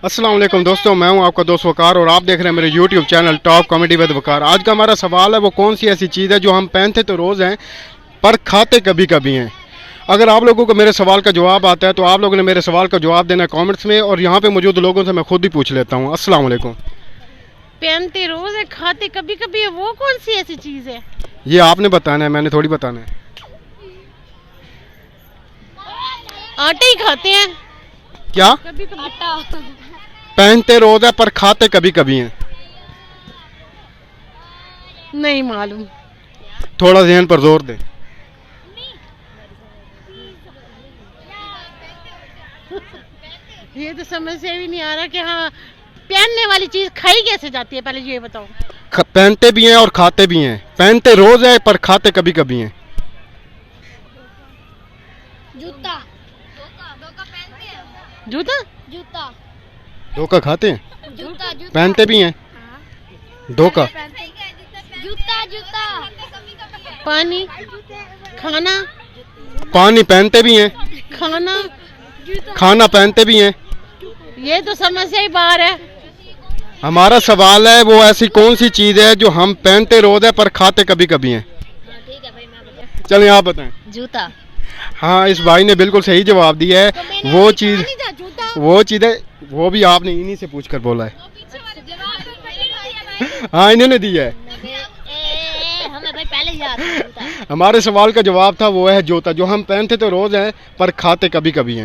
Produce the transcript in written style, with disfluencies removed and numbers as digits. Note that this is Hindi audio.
अस्सलाम वालेकुम दोस्तों, मैं हूं आपका दोस्त वकार और आप देख रहे हैं मेरे YouTube channel top comedy with Waqar. आज का हमारा सवाल है वो कौन सी ऐसी चीज़ है जो हम पहनते तो रोज़ हैं पर खाते कभी कभी हैं। अगर आप लोगों को मेरे सवाल का जवाब आता है तो आप लोगों ने मेरे सवाल का जवाब देना है कॉमेंट्स में, और यहाँ पे मौजूद लोगों से मैं खुद ही पूछ लेता हूँ। अस्सलाम वालेकुम। पहनते रोज है खाते कभी कभी है, वो कौन सी ऐसी चीज है? ये आपने बताना है, मैंने थोड़ी बताना है। आटे ही खाते हैं क्या? कभी कभी। आटा पहनते रोज़ है पर खाते कभी कभी हैं। नहीं मालूम। थोड़ा ज़हन पर जोर दे। ये तो समझ से भी नहीं आ रहा कि हाँ पहनने वाली चीज खाई कैसे जाती है, पहले ये बताओ। पहनते भी हैं और खाते भी हैं। पहनते रोज़ है पर खाते कभी कभी हैं। जूता। धोखा पहनते हैं। जूता? जूता। धोखा खाते हैं, जूता। पहनते भी हैं। धोखा। जूता। जूता। पानी खाना। पानी पहनते भी हैं, खाना खाना पहनते भी हैं। ये तो समझ से ही बाहर है। हमारा सवाल है वो ऐसी कौन सी चीज़ है जो हम पहनते रोज़ है पर खाते कभी कभी हैं। ठीक है भाई, मैं बता। चलिए आप बताएं। जूता। हाँ, इस भाई ने बिल्कुल सही जवाब दिया है। वो चीज़ है, वो भी आपने इन्हीं से पूछकर बोला है। हाँ, इन्होंने दिया है। हमें भाई पहले याद है जूता। हमारे सवाल का जवाब था वो है जूता, जो हम पहनते तो रोज़ हैं पर खाते कभी कभी हैं।